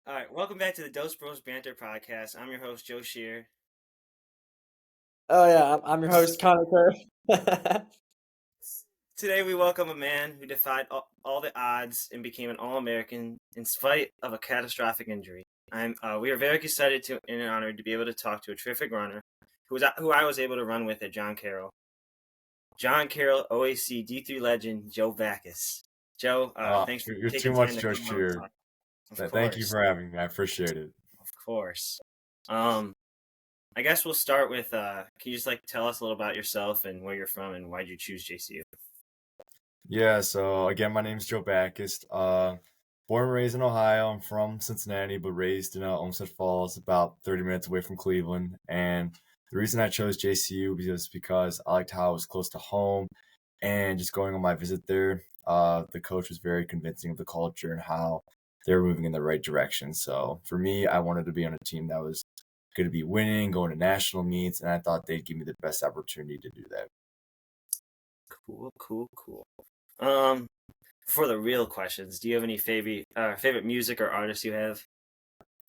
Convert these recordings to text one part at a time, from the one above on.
All right, welcome back to the Dose Bros Banter podcast. I'm your host, Joe Shear. Oh yeah, I'm your host, Connor Kerr. Today we welcome a man who defied all the odds and became an All-American in spite of a catastrophic injury. We are very excited and honored to be able to talk to a terrific runner who I was able to run with at John Carrol. John Carrol, OAC D3 legend, Joe Backus. Joe, thanks for You're taking too time much, to Joe come on and Shear. talk. Thank you for having me. I appreciate it. Of course. I guess we'll start with, can you just tell us a little about yourself and where you're from and why'd you choose JCU? Yeah, so again, my name's Joe Backus. Born and raised in Ohio. I'm from Cincinnati, but raised in Olmsted Falls, about 30 minutes away from Cleveland. And the reason I chose JCU was because I liked how it was close to home, and just going on my visit there, the coach was very convincing of the culture and how they were moving in the right direction. So for me, I wanted to be on a team that was going to be winning, going to national meets, and I thought they'd give me the best opportunity to do that. Cool. For the real questions, do you have any favorite music or artists you have?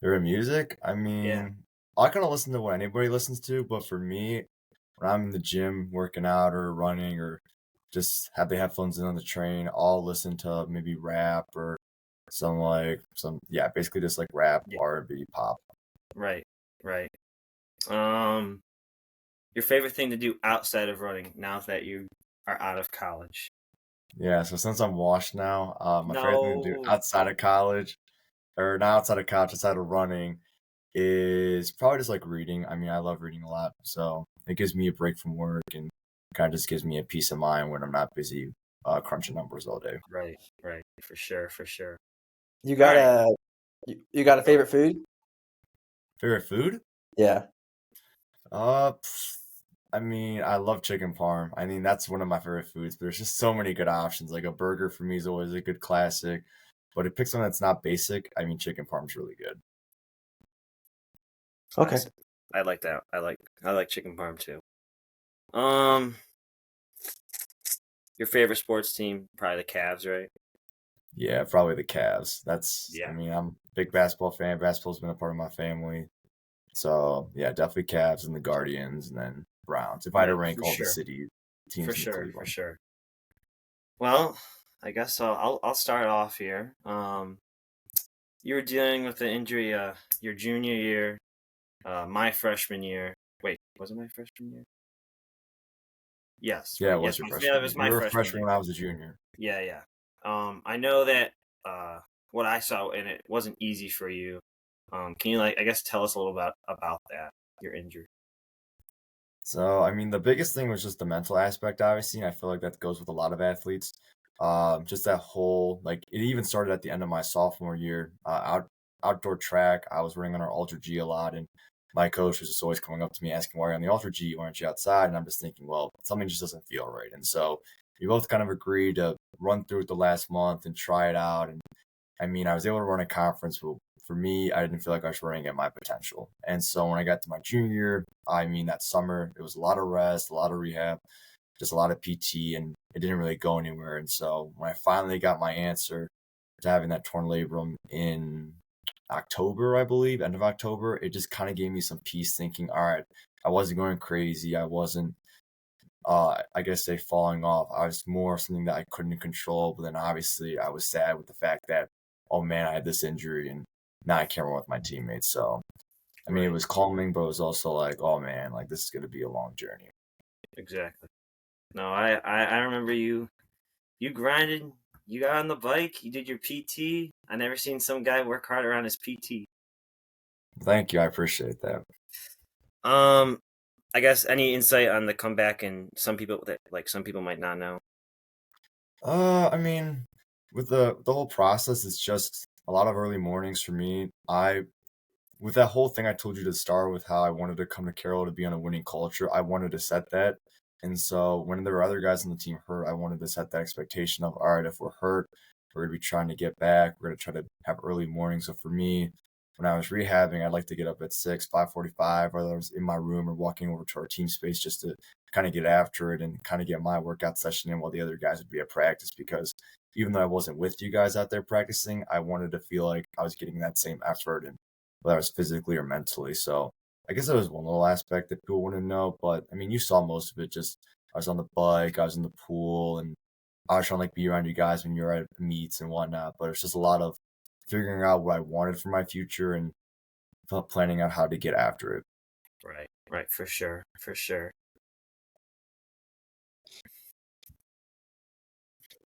Favorite music? I mean, Yeah. I kind of listen to what anybody listens to, but for me, when I'm in the gym working out or running or just have the headphones in on the train, I'll listen to maybe rap or basically just like rap, Yeah. R&B, pop. Right. Your favorite thing to do outside of running now that you are out of college? Yeah, so since I'm washed now, my favorite thing to do outside of college, or not outside of college, outside of running, is probably just like reading. I mean, I love reading a lot, so it gives me a break from work and kind of just gives me a peace of mind when I'm not busy crunching numbers all day. Right. For sure. You got you got a favorite food? Favorite food? Yeah. I mean, I love chicken parm. I mean, that's one of my favorite foods, but there's just so many good options. Like a burger for me is always a good classic, but if picks one that's not basic, I mean, chicken parm's really good. Okay. I like that. I like chicken parm too. Your favorite sports team? Probably the Cavs, right? Yeah, probably the Cavs. Yeah. I mean, I'm a big basketball fan. Basketball's been a part of my family. So, yeah, definitely Cavs and the Guardians and then Browns. If I had to rank all the city teams in Cleveland. For sure. Well, I guess I'll start off here. You were dealing with the injury your junior year, my freshman year. Wait, was it my freshman year? Yes. Yeah, right. it was your freshman year. It was my You were a freshman freshman year. when I was a junior. Yeah. I know that what I saw, and it wasn't easy for you. Can you I guess tell us a little about that, your injury? So, I mean, the biggest thing was just the mental aspect, obviously. And I feel like that goes with a lot of athletes. Just that whole, like, it even started at the end of my sophomore year. Outdoor track, I was running on our Ultra G a lot, and my coach was just always coming up to me asking, why are you on the Ultra G? Why aren't you outside? And I'm just thinking, well, something just doesn't feel right. And so we both kind of agreed to run through it the last month and try it out. And I mean, I was able to run a conference, but for me, I didn't feel like I was running at my potential. And so when I got to my junior year, I mean, that summer, it was a lot of rest, a lot of rehab, just a lot of PT, and it didn't really go anywhere. And so when I finally got my answer to having that torn labrum in October, I believe, end of October, it just kind of gave me some peace thinking, all right, I wasn't going crazy. I wasn't, I guess, falling off. I was more something that I couldn't control. But then obviously I was sad with the fact that, oh man, I had this injury and now I can't run with my teammates. So, I mean, it was calming, but it was also like, oh man, like this is going to be a long journey. Exactly. No, I remember you grinded, you got on the bike, you did your PT. I never seen some guy work harder on his PT. Thank you. I appreciate that. I guess any insight on the comeback and some people might not know. I mean, with the whole process, it's just a lot of early mornings for me. With that whole thing I told you to start with, how I wanted to come to Carroll to be on a winning culture, I wanted to set that. And so when there were other guys on the team hurt, I wanted to set that expectation of, all right, if we're hurt, we're going to be trying to get back. We're going to try to have early mornings. So for me, when I was rehabbing, I'd like to get up at 6, 5:45, whether I was in my room or walking over to our team space just to kind of get after it and kind of get my workout session in while the other guys would be at practice. Because even though I wasn't with you guys out there practicing, I wanted to feel like I was getting that same effort, and whether I was physically or mentally. So I guess that was one little aspect that people wouldn't know. But I mean, you saw most of it. Just I was on the bike, I was in the pool, and I was trying to like be around you guys when you were at meets and whatnot. But it's just a lot of figuring out what I wanted for my future and planning out how to get after it. Right, for sure.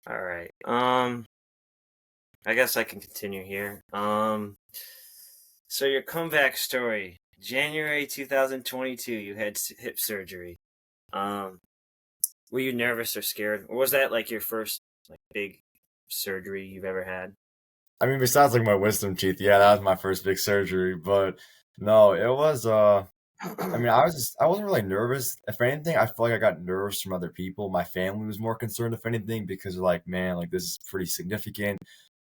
All right. I guess I can continue here. So your comeback story, January 2022, you had hip surgery. Were you nervous or scared? Or was that like your first like big surgery you've ever had? I mean, besides like my wisdom teeth, yeah, that was my first big surgery. But no, it was I mean, I wasn't really nervous. If anything, I feel like I got nerves from other people. My family was more concerned, if anything, because they're like, man, like this is pretty significant.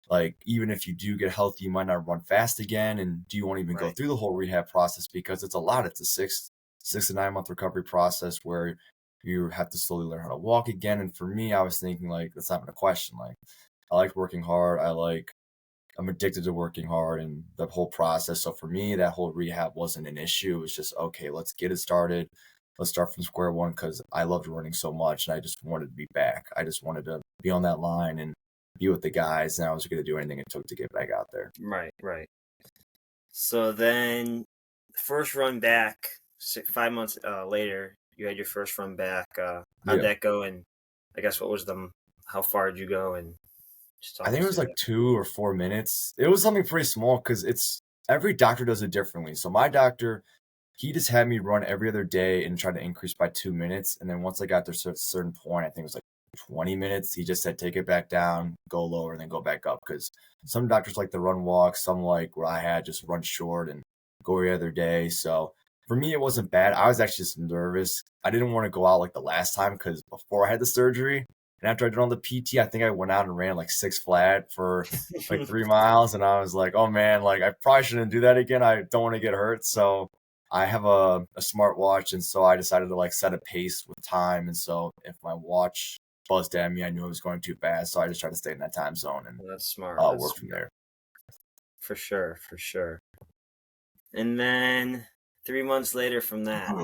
Like, even if you do get healthy, you might not run fast again. And do you want to even go Right. through the whole rehab process? Because it's a lot. It's a 6 to 9 month recovery process where you have to slowly learn how to walk again. And for me, I was thinking like that's not even a question. Like, I like working hard. I'm addicted to working hard and the whole process. So for me, that whole rehab wasn't an issue. It was just, okay, let's get it started. Let's start from square one because I loved running so much and I just wanted to be back. I just wanted to be on that line and be with the guys, and I was going to do anything it took to get back out there. Right. So then, first run back, 5 months later, you had your first run back. How'd that go? And I guess how far did you go? And just talk I think it was like 2 or 4 minutes. It was something pretty small because every doctor does it differently. So my doctor, he just had me run every other day and try to increase by 2 minutes. And then once I got to a certain point, I think it was like 20 minutes, he just said, take it back down, go lower, and then go back up. Because some doctors like to run walks, some like what I had, just run short and go every other day. So for me, it wasn't bad. I was actually just nervous. I didn't want to go out like the last time because before I had the surgery, and after I did all the PT, I think I went out and ran like 6 flat for like 3 miles. And I was like, oh man, like I probably shouldn't do that again. I don't want to get hurt. So I have a smart watch. And so I decided to like set a pace with time. And so if my watch buzzed at me, I knew it was going too fast. So I just tried to stay in that time zone and Well, that's smart. work from there. For sure. And then 3 months later from that,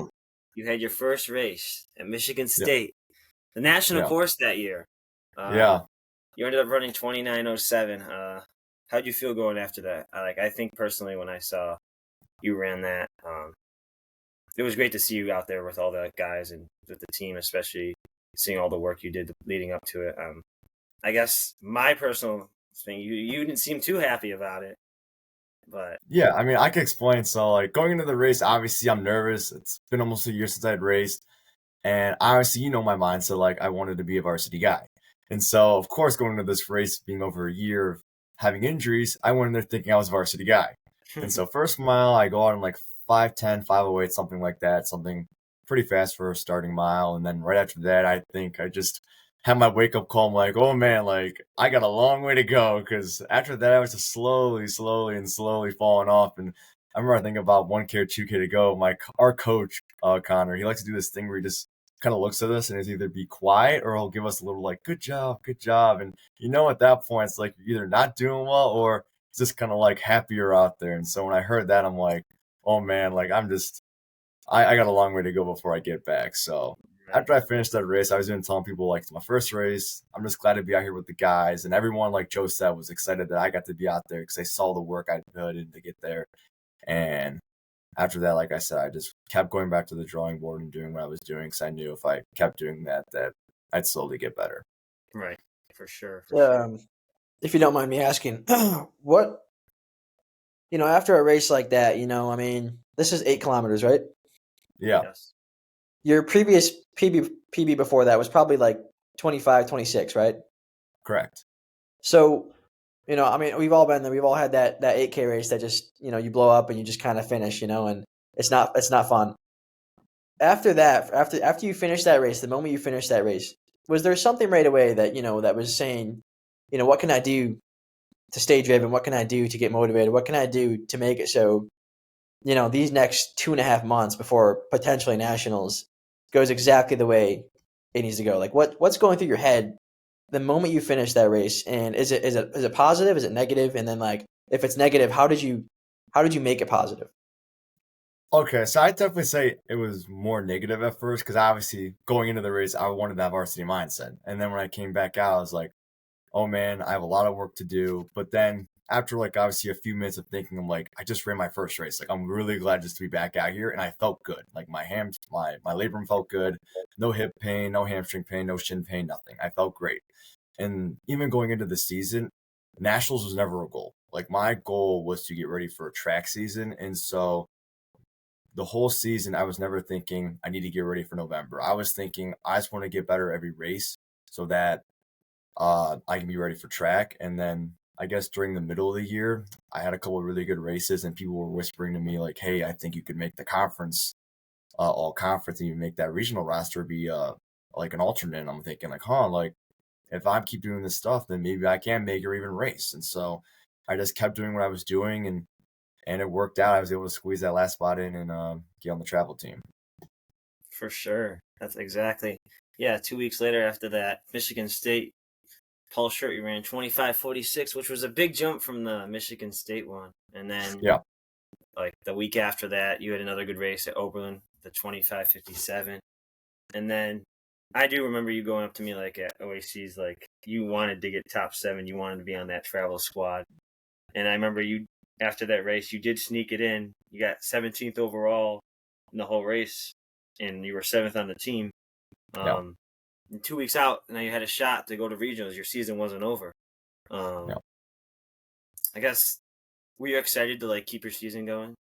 you had your first race at Michigan State, the national course that year. You ended up running 29:07. How'd you feel going after that? I think personally when I saw you ran that, it was great to see you out there with all the guys and with the team, especially seeing all the work you did leading up to it. I guess my personal thing, you didn't seem too happy about it, but yeah, I mean, I can explain. So like going into the race, obviously I'm nervous. It's been almost a year since I'd raced. And obviously, you know my mindset, like I wanted to be a varsity guy. And so, of course, going into this race, being over a year of having injuries, I went in there thinking I was a varsity guy. And so first mile, I go out in like 5:10, 5:08, something like that, something pretty fast for a starting mile. And then right after that, I think I just had my wake-up call. I'm like, oh man, like I got a long way to go. Because after that, I was just slowly falling off. And I remember I think about 1K or 2K to go. Our coach, Connor, he likes to do this thing where he just kind of looks at us and it's either be quiet or he'll give us a little like good job. And at that point it's like you're either not doing well or just kind of like happier out there. And so when I heard that, I'm like, oh man, like I got a long way to go before I get back. So after I finished that race, I was even telling people like it's my first race. I'm just glad to be out here with the guys, and everyone, like Joe said, was excited that I got to be out there because they saw the work I put in to get there. And after that, like I said, I just kept going back to the drawing board and doing what I was doing because I knew if I kept doing that I'd slowly get better. Right, for sure. If you don't mind me asking, what, after a race like that, I mean, this is 8 kilometers, right? Yeah. Yes. Your previous PB before that was probably like 25, 26, right? Correct. So, I mean, we've all been there. We've all had that 8K race that just, you blow up and you just kind of finish, and it's not fun. After that, after you finish that race, the moment you finish that race, was there something right away that, that was saying, what can I do to stay driven? What can I do to get motivated? What can I do to make it so, these next 2.5 months before potentially nationals goes exactly the way it needs to go? Like what's going through your head the moment you finish that race? And is it positive? Is it negative? And then like if it's negative, how did you make it positive? Okay, so I'd definitely say it was more negative at first because obviously going into the race, I wanted that varsity mindset. And then when I came back out, I was like, oh man, I have a lot of work to do. But then after like obviously a few minutes of thinking, I'm like, I just ran my first race. Like I'm really glad just to be back out here. And I felt good. Like my labrum felt good. No hip pain, no hamstring pain, no shin pain, nothing. I felt great. And even going into the season, nationals was never a goal. Like my goal was to get ready for a track season. And so the whole season, I was never thinking I need to get ready for November. I was thinking I just want to get better every race so that I can be ready for track. And then I guess during the middle of the year, I had a couple of really good races, and people were whispering to me like, "Hey, I think you could make the conference, all conference, and you make that regional roster be like an alternate." And I'm thinking like, like if I keep doing this stuff, then maybe I can make or even race. And so I just kept doing what I was doing, and it worked out. I was able to squeeze that last spot in and get on the travel team. For sure. That's exactly. Yeah, 2 weeks later after that, Michigan State Paul Shirt, you ran 25:46, which was a big jump from the Michigan State one. And then Yeah. like the week after that, you had another good race at Oberlin, the 25:57. And then I do remember you going up to me like at OAC's, like you wanted to get top 7, you wanted to be on that travel squad. And I remember you after that race, you did sneak it in. You got 17th overall in the whole race, and you were 7th on the team. Yeah. And 2 weeks out, now you had a shot to go to regionals. Your season wasn't over. Yeah. I guess, were you excited to like keep your season going?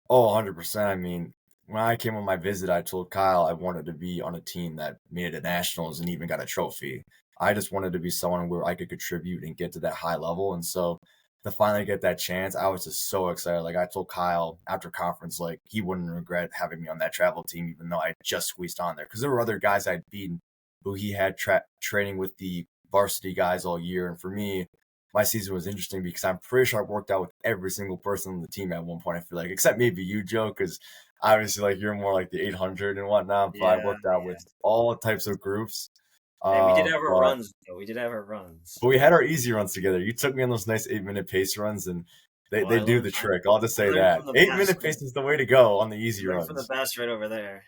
Oh, 100%. I mean, when I came on my visit, I told Kyle I wanted to be on a team that made it to nationals and even got a trophy. I just wanted to be someone where I could contribute and get to that high level. And so to finally get that chance, I was just so excited. Like I told Kyle after conference, like he wouldn't regret having me on that travel team, even though I just squeezed on there. Because there were other guys I'd beaten who he had training with the varsity guys all year. And for me, my season was interesting because I'm pretty sure I worked out with every single person on the team at one point. I feel like, except maybe you, Joe, because obviously, like you're more like the 800 and whatnot. But I Yeah, worked out yeah. with all types of groups. And we did have our But runs, though. We did have our runs. we had our easy runs together. You took me on those nice 8-minute pace runs, and Well, they do the trick. I'll just I say learned that from the 8-minute best. pace is the way to go on the easy I learned from the runs. best right over there.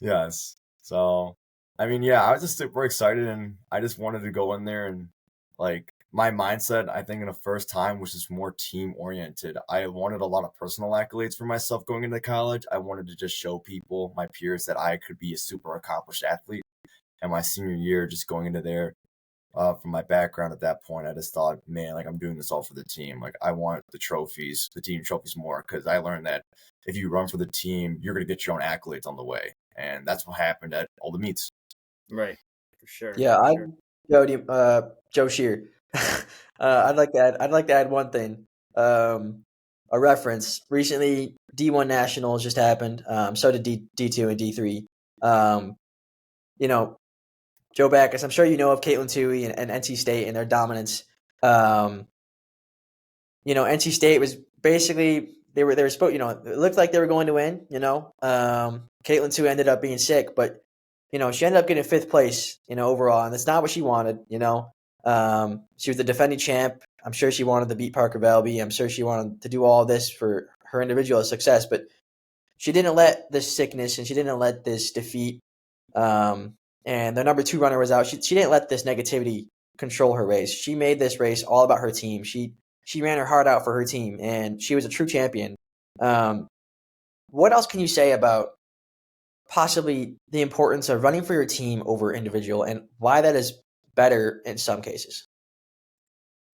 Yes. So, I mean, yeah, I was just super excited, and I just wanted to go in there and like my mindset. I think in the first time was just more team oriented. I wanted a lot of personal accolades for myself going into college. I wanted to just show people, my peers, that I could be a super accomplished athlete. And my senior year, just going into there, from my background at that point, I just thought, man, like I'm doing this all for the team. Like I want the trophies, the team trophies more, because I learned that if you run for the team, you're going to get your own accolades on the way. And that's what happened at all the meets. Right. For sure. Yeah, for sure. Joe Shear. I'd like to add one thing. A reference. Recently, D1 Nationals just happened. So did D2 and D3. You know, Joe Backus. I'm sure you know of Caitlin Toohey and NC State and their dominance. NC State was basically they were supposed. It looked like they were going to win. Caitlin Toohey ended up being sick, but she ended up getting 5th place, overall, and that's not what she wanted. She was the defending champ. I'm sure she wanted to beat Parker Valby. I'm sure she wanted to do all this for her individual success, but she didn't let this sickness and she didn't let this defeat. And the number 2 runner was out. She didn't let this negativity control her race. She made this race all about her team. She ran her heart out for her team, and she was a true champion. What else can you say about possibly the importance of running for your team over individual and why that is better in some cases?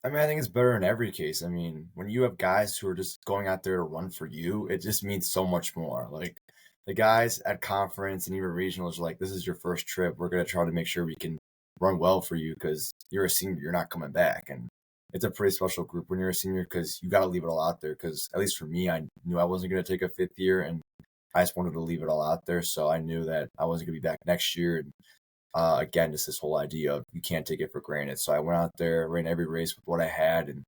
I mean, I think it's better in every case. I mean, when you have guys who are just going out there to run for you, it just means so much more. Like the guys at conference and even regionals are like, this is your first trip. We're going to try to make sure we can run well for you because you're a senior, you're not coming back. And it's a pretty special group when you're a senior because you got to leave it all out there. Because at least for me, I knew I wasn't going to take a 5th year and I just wanted to leave it all out there. So I knew that I wasn't going to be back next year. And again, just this whole idea of you can't take it for granted. So I went out there, ran every race with what I had, and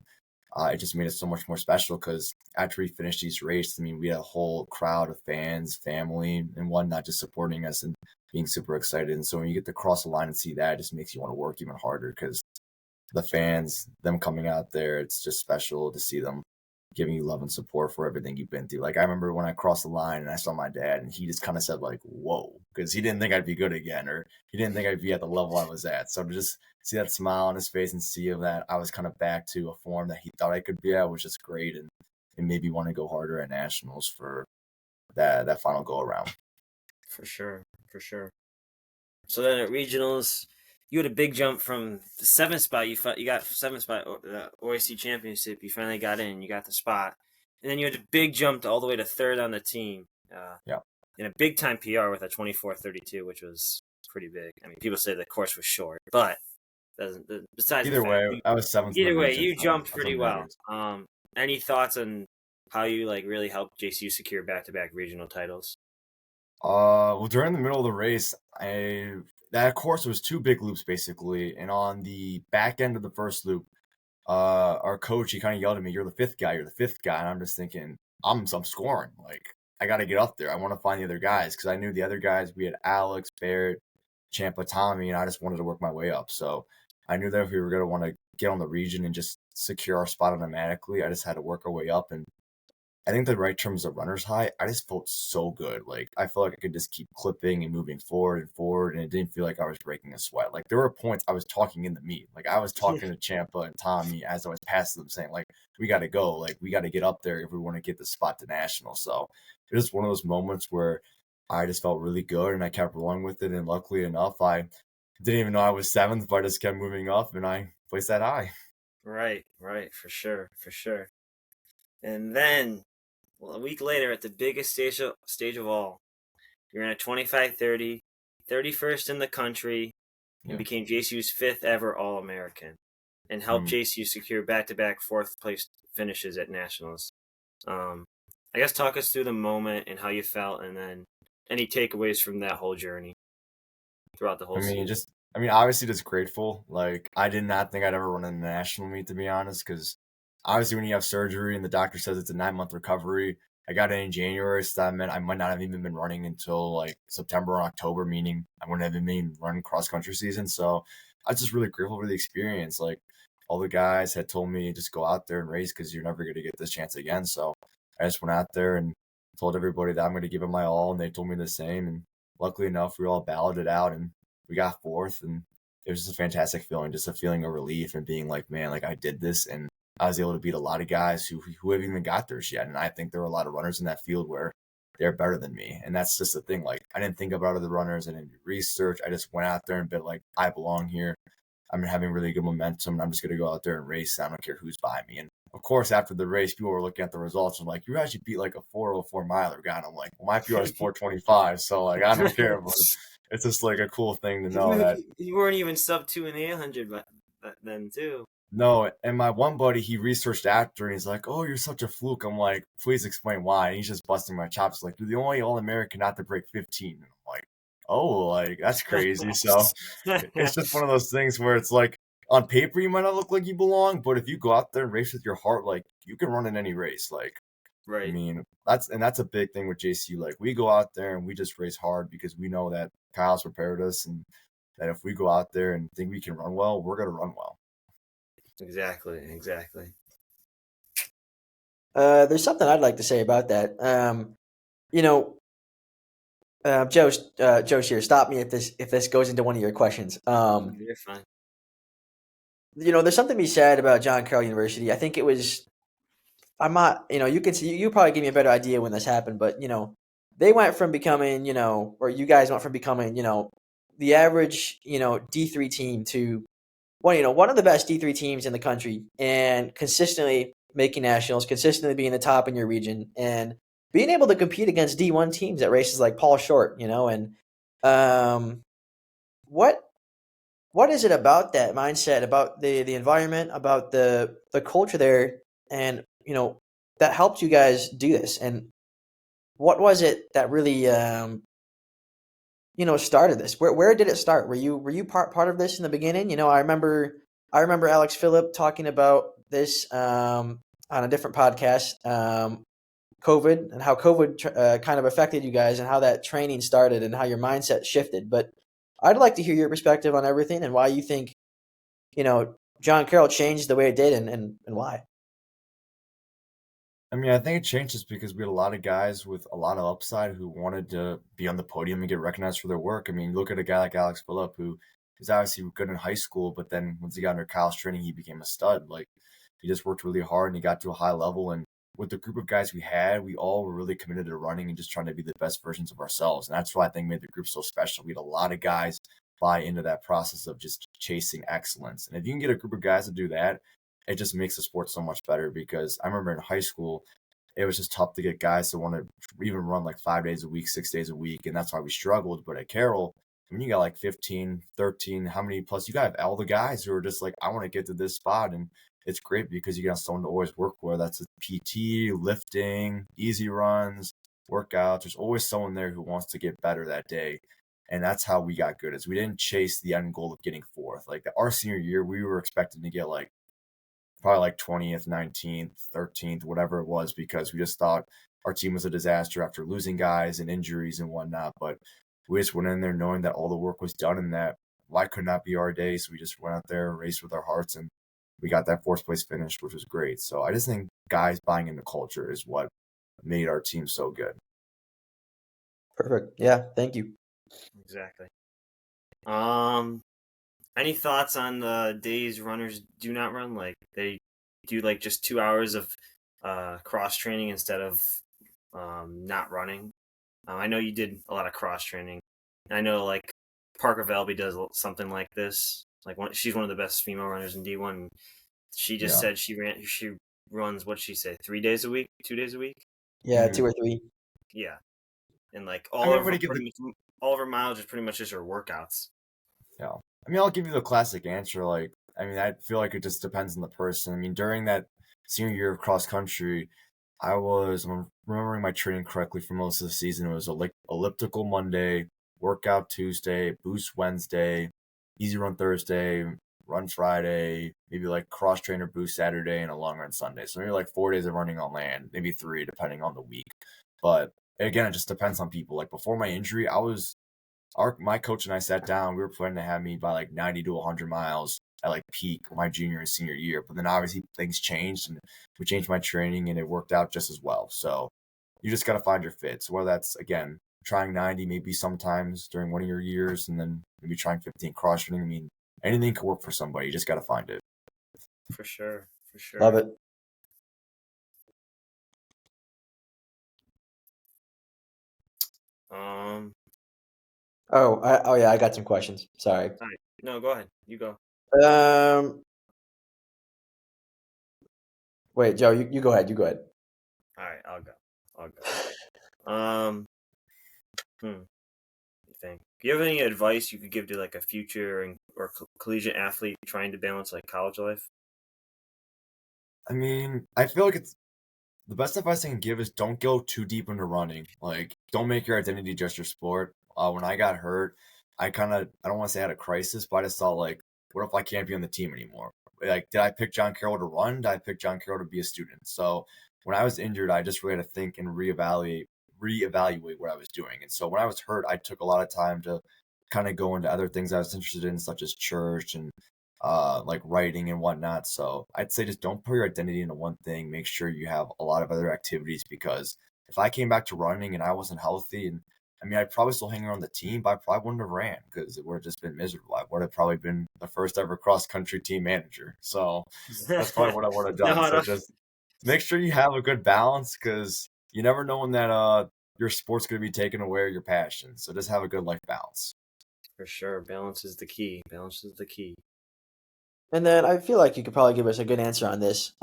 it just made it so much more special because after we finished each race, I mean, we had a whole crowd of fans, family, and whatnot just supporting us and being super excited. And so when you get to cross the line and see that, it just makes you want to work even harder because the fans, them coming out there, it's just special to see them giving you love and support for everything you've been through. Like I remember when I crossed the line and I saw my dad, and he just kind of said like, "Whoa," because he didn't think I'd be good again, or he didn't think I'd be at the level I was at. So to just see that smile on his face and see that I was kind of back to a form that he thought I could be at was just great, and it made me want to go harder at nationals for that final go around. For sure, for sure. So then at regionals, you had a big jump from the seventh spot. You got seventh spot, the OIC championship. You finally got in. You got the spot, and then you had a big jump all the way to third on the team. Yeah. In a big time PR with a 24:32, which was pretty big. I mean, people say the course was short, but besides Either the fact, way, I was seventh. either way, region, you so jumped that's pretty what well. matters. Any thoughts on how you like really helped JCU secure back-to-back regional titles? Well, during the middle of the race, that course was two big loops basically, and on the back end of the first loop, our coach he kind of yelled at me, "You're the fifth guy. You're the fifth guy." And I'm just thinking, I'm scoring. Like I got to get up there. I want to find the other guys because I knew the other guys. We had Alex, Barrett, Champa, Tommy, and I just wanted to work my way up. So I knew that if we were going to want to get on the region and just secure our spot automatically, I just had to work our way up. And I think the right term is a runner's high. I just felt so good. Like I felt like I could just keep clipping and moving forward, and it didn't feel like I was breaking a sweat. Like there were points I was talking in the meet. Like I was talking to Champa and Tommy as I was passing them, saying like, "We got to go. Like we got to get up there if we want to get the spot to national." So it was one of those moments where I just felt really good, and I kept rolling with it. And luckily enough, I didn't even know I was seventh, but I just kept moving up, and I placed that high. Right, for sure, for sure. And then, well, a week later, at the biggest stage of all, you're in a 25:30, 31st in the country, and Yeah. became JCU's fifth ever All-American, and helped Mm. JCU secure back-to-back fourth place finishes at nationals. I guess talk us through the moment and how you felt, and then any takeaways from that whole journey throughout the whole season. Obviously just grateful. Like I did not think I'd ever run a national meet, to be honest, because obviously when you have surgery and the doctor says it's a 9-month recovery, I got it in January, so that meant I might not have even been running until like September or October, meaning I wouldn't have been running cross country season. So I was just really grateful for the experience. Like all the guys had told me just go out there and race because you're never going to get this chance again. So I just went out there and told everybody that I'm going to give it my all, and they told me the same. And luckily enough, we all balloted out and we got fourth, and it was just a fantastic feeling, just a feeling of relief and being like, man, like I did this, and I was able to beat a lot of guys who haven't even got theirs yet. And I think there were a lot of runners in that field where they're better than me. And that's just the thing. Like I didn't think about other runners, I didn't do research. I just went out there and been like, I belong here. I'm having really good momentum, and I'm just gonna go out there and race. I don't care who's behind me. And of course, after the race, people were looking at the results and like, you actually beat like a 4:04 miler guy. And I'm like, well, my PR is 4:25, so like I don't care. But it's just like a cool thing to know that. You weren't even sub 2 in the 800 then, too. No, and my one buddy, he researched after, and he's like, "Oh, you're such a fluke." I'm like, "Please explain why." And he's just busting my chops, like, "You're the only All-American not to break 15." And I'm like, "Oh, like that's crazy." So it's just one of those things where it's like, on paper you might not look like you belong, but if you go out there and race with your heart, like you can run in any race. Like, I Right. mean, that's a big thing with JCU. Like we go out there and we just race hard because we know that Kyle's prepared us, and that if we go out there and think we can run well, we're gonna run well. Exactly. There's something I'd like to say about that. Joe's here. Stop me if this goes into one of your questions. You're fine. There's something to be said about John Carroll University. I think it was. I'm not. You can see. You probably give me a better idea when this happened, but they went from becoming, or you guys went from becoming, the average, D3 team to one of the best D3 teams in the country, and consistently making nationals, consistently being the top in your region, and being able to compete against D1 teams at races like Paul Short, and what is it about that mindset, about the environment, about the culture there, and that helped you guys do this? And what was it that really started this? Where did it start? Were you part of this in the beginning? I remember Alex Phillip talking about this on a different podcast, COVID, and how COVID kind of affected you guys and how that training started and how your mindset shifted. But I'd like to hear your perspective on everything and why you think, John Carroll changed the way it did and why. I mean, I think it changed just because we had a lot of guys with a lot of upside who wanted to be on the podium and get recognized for their work. I mean, look at a guy like Alex Phillip, who is obviously good in high school, but then once he got into college training, he became a stud. Like, he just worked really hard and he got to a high level. And with the group of guys we had, we all were really committed to running and just trying to be the best versions of ourselves. And that's what I think made the group so special. We had a lot of guys buy into that process of just chasing excellence. And if you can get a group of guys to do that, it just makes the sport so much better. Because I remember in high school, it was just tough to get guys to want to even run like 5 days a week, 6 days a week. And that's why we struggled. But at Carroll, I mean, you got like 15, 13, how many plus you got all the guys who are just like, I want to get to this spot. And it's great because you got someone to always work with. That's a PT, lifting, easy runs, workouts. There's always someone there who wants to get better that day. And that's how we got good, is we didn't chase the end goal of getting fourth. Like our senior year, we were expecting to get like probably like 20th, 19th, 13th, whatever it was, because we just thought our team was a disaster after losing guys and injuries and whatnot. But we just went in there knowing that all the work was done and that why could not be our day. So we just went out there, raced with our hearts, and we got that fourth place finish, which was great. So I just think guys buying into culture is what made our team so good. Perfect. Yeah, thank you. Exactly. Any thoughts on the days runners do not run? Like they do like just 2 hours of cross training instead of not running. I know you did a lot of cross training. I know like Parker Velby does something like this. Like she's one of the best female runners in D1. She just said she runs, what'd she say, 3 days a week, 2 days a week? Yeah, 2 or 3. Yeah. And like all of her mileage is pretty much just her workouts. Yeah. I mean, I'll give you the classic answer. Like, I mean, I feel like it just depends on the person. I mean, during that senior year of cross country, I'm remembering my training correctly for most of the season. It was elliptical Monday, workout Tuesday, boost Wednesday, easy run Thursday, run Friday, maybe like cross trainer boost Saturday, and a long run Sunday. So maybe like 4 days of running on land, maybe 3 depending on the week. But again, it just depends on people. Like before my injury, my coach and I sat down. We were planning to have me by like 90 to 100 miles at like peak my junior and senior year. But then obviously things changed and we changed my training and it worked out just as well. So you just got to find your fit. So whether that's, again, trying 90 maybe sometimes during one of your years and then maybe trying 15 cross training. I mean, anything could work for somebody. You just got to find it. For sure. Love it. Yeah, I got some questions. Sorry. All right. No, go ahead. You go. Wait, Joe, you go ahead. You go ahead. All right, I'll go. You think? Do you have any advice you could give to like a future or collegiate athlete trying to balance like college life? I mean, I feel like the best advice I can give is don't go too deep into running. Like, don't make your identity just your sport. When I got hurt, I don't want to say I had a crisis, but I just thought like, what if I can't be on the team anymore? Like, did I pick John Carroll to run? Did I pick John Carroll to be a student? So when I was injured, I just really had to think and reevaluate what I was doing. And so when I was hurt, I took a lot of time to kind of go into other things I was interested in, such as church and like writing and whatnot. So I'd say just don't put your identity into one thing. Make sure you have a lot of other activities, because if I came back to running and I wasn't healthy, and I mean, I'd probably still hang around the team, but I probably wouldn't have ran because it would have just been miserable. I would have probably been the first ever cross country team manager. So that's probably what I would have done. So just make sure you have a good balance, because you never know when that your sport's going to be taken away or your passion. So just have a good life balance. For sure. Balance is the key. And then I feel like you could probably give us a good answer on this.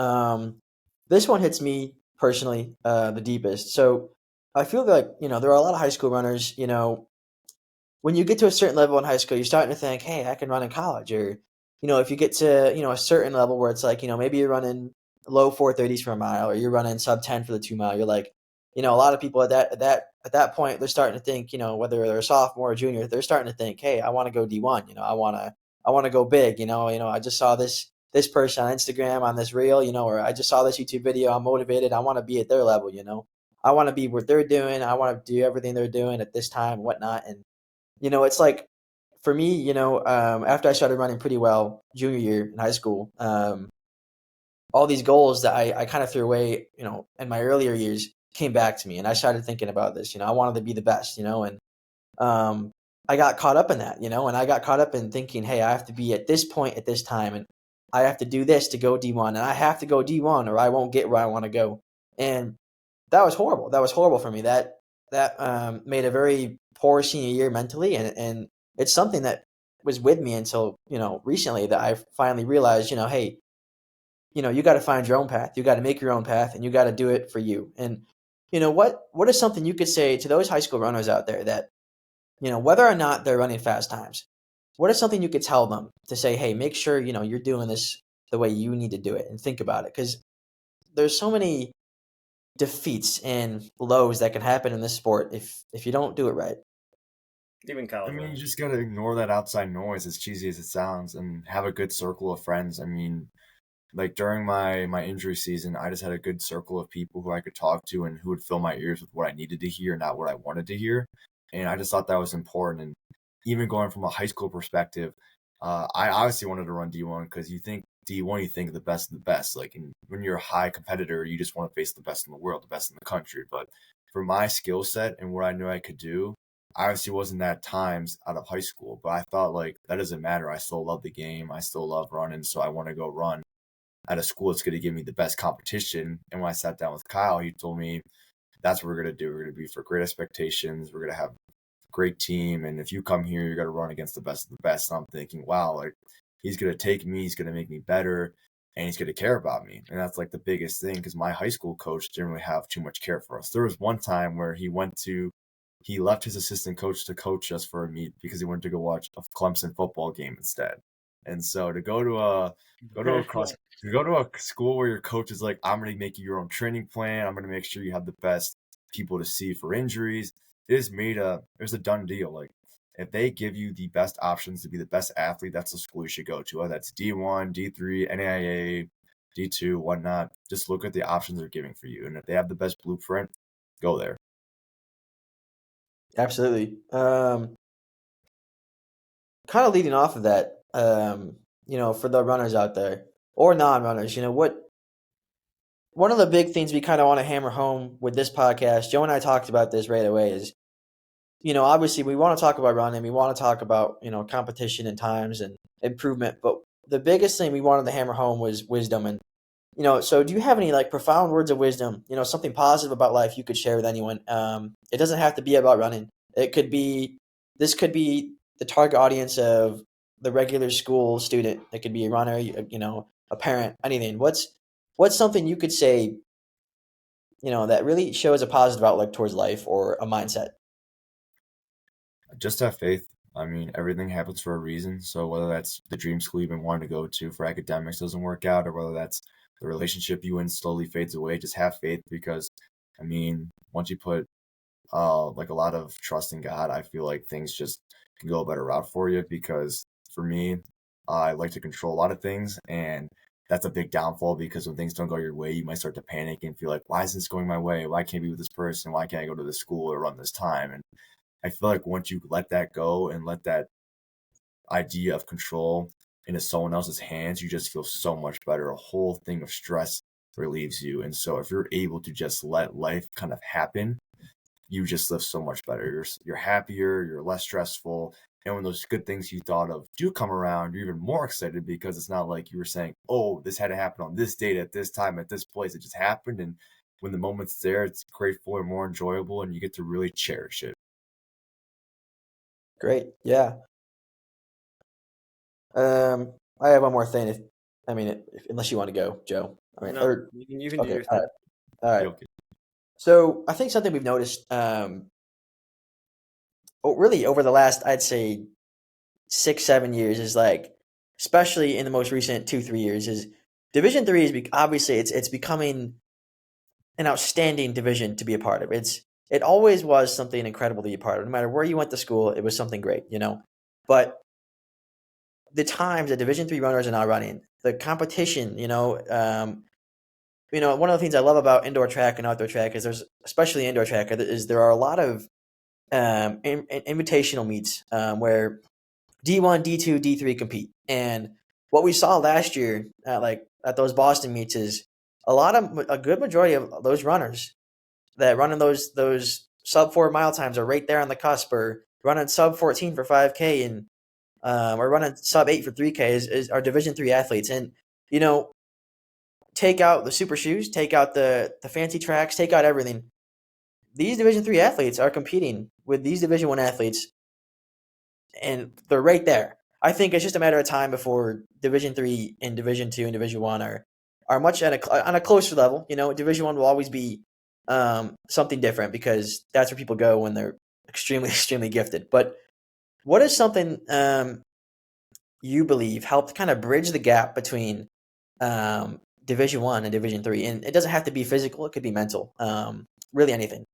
This one hits me personally the deepest. So I feel like, there are a lot of high school runners, when you get to a certain level in high school, you're starting to think, hey, I can run in college. Or, if you get to, a certain level where it's like, maybe you're running low 4:30s for a mile, or you're running sub 10 for the 2 mile. You're like, a lot of people at that at that point they're starting to think, whether they're a sophomore or junior, they're starting to think, hey, I want to go D1. I want to go big. I just saw this person on Instagram on this reel, or I just saw this YouTube video. I'm motivated. I want to be at their level. I want to be what they're doing. I want to do everything they're doing at this time and whatnot. And it's like for me, after I started running pretty well junior year in high school, all these goals that I kind of threw away, in my earlier years came back to me, and I started thinking about this. I wanted to be the best, and I got caught up in that, and I got caught up in thinking, hey, I have to be at this point at this time, and I have to do this to go D1, and I have to go D1 or I won't get where I want to go. And that was horrible. That was horrible for me. That made a very poor senior year mentally, and it's something that was with me until recently, that I finally realized, hey, you got to find your own path. You got to make your own path, and you got to do it for you. And what is something you could say to those high school runners out there that whether or not they're running fast times, what is something you could tell them to say, hey, make sure you're doing this the way you need to do it, and think about it, because there's so many defeats and lows that can happen in this sport if you don't do it right. Even I college. mean, you just gotta ignore that outside noise, as cheesy as it sounds, and have a good circle of friends. I mean, like during my injury season, I just had a good circle of people who I could talk to and who would fill my ears with what I needed to hear, not what I wanted to hear. And I just thought that was important. And even going from a high school perspective, I obviously wanted to run D1 because you think D1, you think of the best of the best. Like, and when you're a high competitor, you just want to face the best in the world, the best in the country. But for my skill set and what I knew I could do, I obviously wasn't that times out of high school. But I thought, like, that doesn't matter. I still love the game. I still love running. So I want to go run at a school that's going to give me the best competition. And when I sat down with Kyle, he told me that's what we're going to do. We're going to be for great expectations. We're going to have a great team. And if you come here, you're going to run against the best of the best. And I'm thinking, wow, like, he's going to take me, he's going to make me better, and he's going to care about me. And that's like the biggest thing, because my high school coach didn't really have too much care for us. There was one time where he left his assistant coach to coach us for a meet because he wanted to go watch a Clemson football game instead. And so to go to a school where your coach is like, I'm going to make you your own training plan. I'm going to make sure you have the best people to see for injuries. It was a done deal. Like, if they give you the best options to be the best athlete, that's the school you should go to. Whether that's D1, D3, NAIA, D2, whatnot. Just look at the options they're giving for you. And if they have the best blueprint, go there. Absolutely. Kind of leading off of that, for the runners out there or non-runners, one of the big things we kind of want to hammer home with this podcast, Joe and I talked about this right away, is, obviously we want to talk about running, we want to talk about, competition and times and improvement, but the biggest thing we wanted to hammer home was wisdom. And, so do you have any like profound words of wisdom, something positive about life you could share with anyone? It doesn't have to be about running. This could be the target audience of the regular school student. It could be a runner, a parent, anything. What's something you could say, that really shows a positive outlook towards life or a mindset? Just have faith. I mean, everything happens for a reason. So whether that's the dream school you've been wanting to go to for academics doesn't work out, or whether that's the relationship you in slowly fades away, just have faith, because, I mean, once you put like a lot of trust in God, I feel like things just can go a better route for you. Because for me, I like to control a lot of things, and that's a big downfall, because when things don't go your way, you might start to panic and feel like, why is this going my way? Why can't I be with this person? Why can't I go to this school or run this time? And I feel like once you let that go and let that idea of control into someone else's hands, you just feel so much better. A whole thing of stress relieves you. And so if you're able to just let life kind of happen, you just live so much better. You're happier, you're less stressful. And when those good things you thought of do come around, you're even more excited, because it's not like you were saying, oh, this had to happen on this date at this time at this place. It just happened. And when the moment's there, it's grateful and more enjoyable, and you get to really cherish it. Great. Yeah. I have one more thing. Unless you want to go, Joe. No, you can do okay. your All thing. right. All right. Okay. So I think something we've noticed, really over the last, I'd say 6-7 years, is like, especially in the most recent 2-3 years, is Division III is obviously it's becoming an outstanding division to be a part of. It's it always was something incredible to be a part of. No matter where you went to school, it was something great, But the times that Division III runners are now running, the competition, one of the things I love about indoor track and outdoor track is especially indoor track, is there are a lot of invitational meets where D1, D2, D3 compete. And what we saw last year at those Boston meets is a good majority of those runners that running those sub 4 mile times are right there on the cusp, or running sub 14 for 5K and or running sub 8 for 3K is our Division III athletes. And take out the super shoes, take out the fancy tracks, take out everything. These Division III athletes are competing with these Division I athletes, and they're right there. I think it's just a matter of time before Division III and Division II and Division I are much on a closer level. Division I will always be something different because that's where people go when they're extremely, extremely gifted. But what is something you believe helped kind of bridge the gap between Division I and Division III? And it doesn't have to be physical; it could be mental. Really, anything.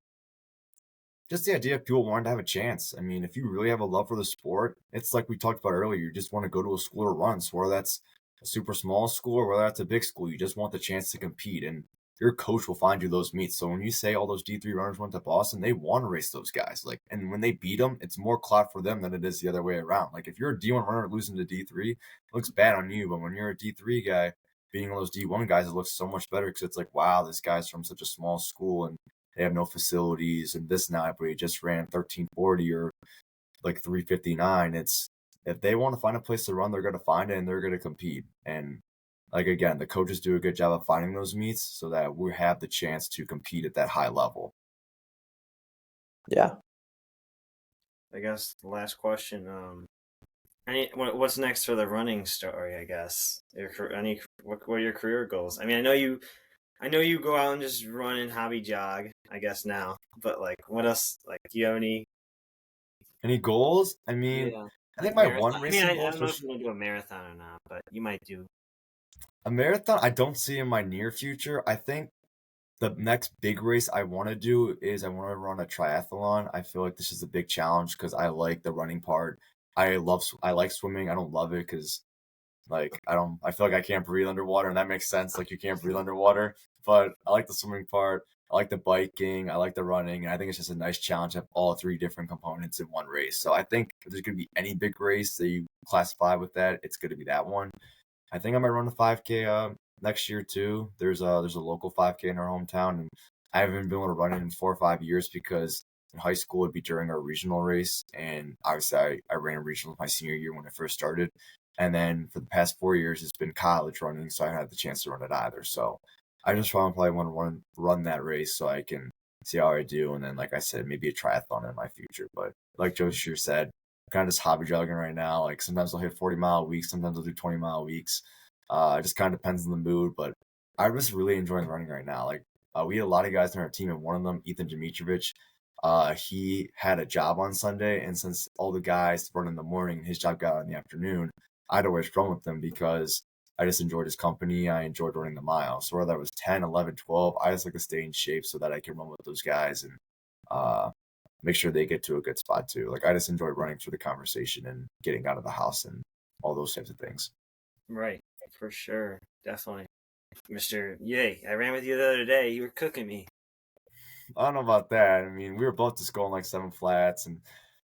Just the idea of people wanting to have a chance. I mean, if you really have a love for the sport, it's like we talked about earlier. You just want to go to a school to run. So whether that's a super small school or whether that's a big school, you just want the chance to compete. And your coach will find you those meets. So when you say all those D3 runners went to Boston, they want to race those guys. And when they beat them, it's more clout for them than it is the other way around. Like if you're a D1 runner losing to D3, it looks bad on you. But when you're a D3 guy beating all those D1 guys, it looks so much better because it's like, wow, this guy's from such a small school and they have no facilities and this now, but he just ran 1340 or like 359. It's if they want to find a place to run, they're going to find it and they're going to compete. And again, the coaches do a good job of finding those meets so that we have the chance to compete at that high level. Yeah. I guess the last question. What's next for the running story? I guess what are your career goals? I mean, I know you go out and just run and hobby jog, I guess now. But what else? Do you have any goals? I mean, yeah. I think my marathon. one racing goal I don't know if you're gonna do a marathon or not, but you might do. A marathon I don't see in my near future. I think the next big race I want to do is I want to run a triathlon. I feel like this is a big challenge because I like the running part. I like swimming. I don't love it because I feel like I can't breathe underwater, and that makes sense. Like you can't breathe underwater, but I like the swimming part. I like the biking. I like the running, and I think it's just a nice challenge to have all three different components in one race. So I think if there's going to be any big race that you classify with that, it's going to be that one. I think I might run a 5K next year too. There's a local 5K in our hometown, and I haven't been able to run it in 4 or 5 years because in high school it'd be during our regional race, and obviously I ran regionals my senior year when I first started, and then for the past 4 years it's been college running, so I haven't had the chance to run it either. So I just probably want to run that race so I can see how I do, and then like I said, maybe a triathlon in my future. But like Joe Shear said, kind of just hobby jogging right now. Like sometimes I'll hit 40-mile weeks, sometimes I'll do 20-mile weeks. It just kind of depends on the mood, but I'm just really enjoying running right now. We had a lot of guys on our team, and one of them, Ethan Dimitrovich, he had a job on Sunday, and since all the guys run in the morning, his job got out in the afternoon. I'd always run with them because I just enjoyed his company. I enjoyed running the mile. So whether that was 10, 11, 12, I just like to stay in shape so that I can run with those guys and make sure they get to a good spot too. I just enjoy running through the conversation and getting out of the house and all those types of things. Right, for sure, definitely, Mr. Yay. I ran with you the other day. You were cooking me. I don't know about that. I mean, we were both just going 7 flats and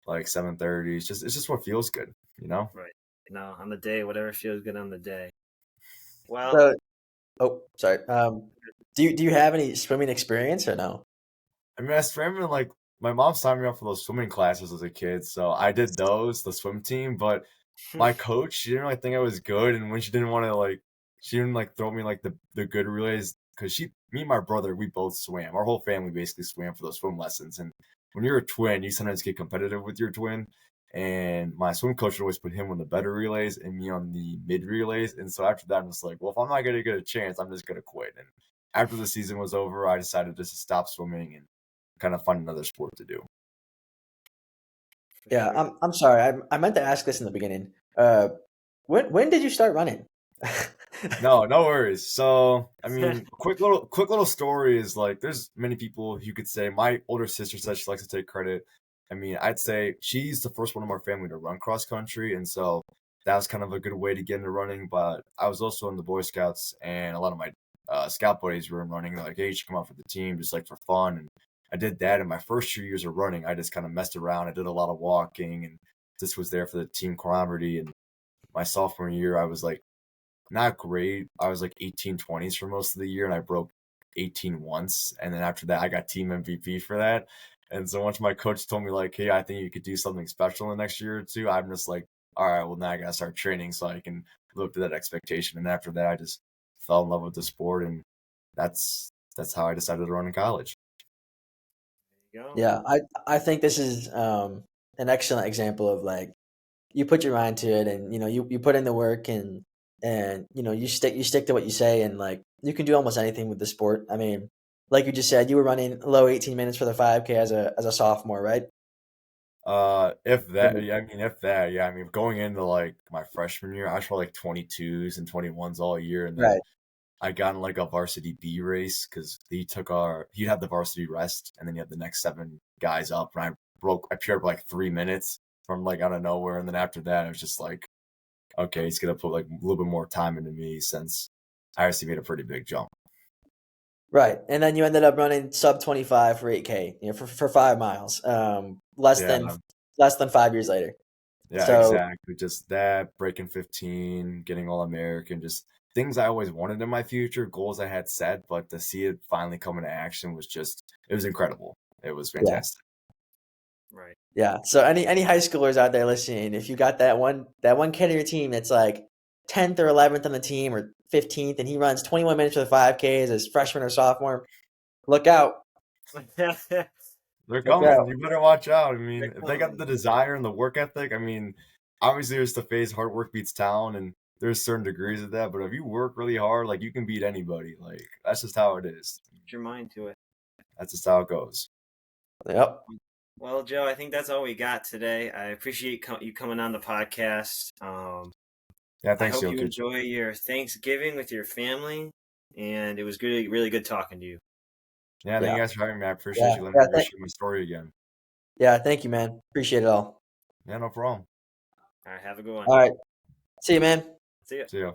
7:30. It's just what feels good, Right. No, on the day, whatever feels good on the day. Well, sorry. Do you have any swimming experience or no? I mean, I swam in my mom signed me up for those swimming classes as a kid, so I did those, the swim team. But my coach, she didn't really think I was good, and when she didn't want to she didn't throw me the good relays because me and my brother, we both swam. Our whole family basically swam for those swim lessons. And when you're a twin, you sometimes get competitive with your twin. And my swim coach would always put him on the better relays and me on the mid relays. And so after that, I'm just like, well, if I'm not going to get a chance, I'm just going to quit. And after the season was over, I decided just to stop swimming and kind of find another sport to do. Yeah, sure. I'm sorry. I meant to ask this in the beginning. When did you start running? No, no worries. So, I mean, quick little story is like there's many people you could say. My older sister says she likes to take credit. I mean, I'd say she's the first one in our family to run cross country, and so that was kind of a good way to get into running. But I was also in the Boy Scouts, and a lot of my scout buddies were in running. They're like, "Hey, you should come out for the team, just like for fun." And I did that. In my first 2 years of running, I just kind of messed around. I did a lot of walking, and just was there for the team camaraderie. And my sophomore year, I was like not great. I was like 18-20s for most of the year, and I broke 18 once. And then after that, I got team MVP for that. And so once my coach told me like, "Hey, I think you could do something special in the next year or two," I'm just like, "All right, well now I gotta start training so I can live up to that expectation." And after that, I just fell in love with the sport, and that's how I decided to run in college. There you go. Yeah, I think this is an excellent example of like you put your mind to it, and you put in the work, and you stick to what you say, and like you can do almost anything with the sport. I mean, like you just said, you were running low 18 minutes for the 5K as a sophomore, right? If that, Mhm. yeah, I mean, if that, yeah, I mean, going into like my freshman year, I was probably like 22s and 21s all year, and then Right. I got in like a varsity B race because he'd have the varsity rest, and then you had the next 7 guys up, and I paired like 3 minutes from like out of nowhere, and then after that, it was just like, okay, he's gonna put like a little bit more time into me since I actually made a pretty big jump. Right. And then you ended up running sub 25 for 8K, for 5 miles, less Yeah, than less than 5 years later. yeah, So exactly. Just that breaking 15, getting all American, just things I always wanted in my future, goals I had set, but to see it finally come into action was just it was incredible. It was yeah, fantastic. Right. yeah. So any high schoolers out there listening, if you got that one kid on your team that's like 10th or 11th on the team or 15th, and he runs 21 minutes for the 5K as freshman or sophomore, look out, They're They're look coming. out. You better watch out. I mean, if they got the coming. desire and the work ethic, I mean, obviously there's the phase hard work beats talent, and there's certain degrees of that. But if you work really hard, like you can beat anybody. Like that's just how it is. Put your mind to it. That's just how it goes. Yep. Well, Joe, I think that's all we got today. I appreciate you coming on the podcast. Yeah, I thanks, hope you Jokic. enjoy your Thanksgiving with your family, and it was good, really good talking to you. Yeah, thank Yeah. you guys for having me. I Yeah. appreciate you letting Yeah. me share my story again. Yeah. Thank you, man. Appreciate it all. Yeah, no problem. All right, have a good one. All right. See you, man. See ya. See ya.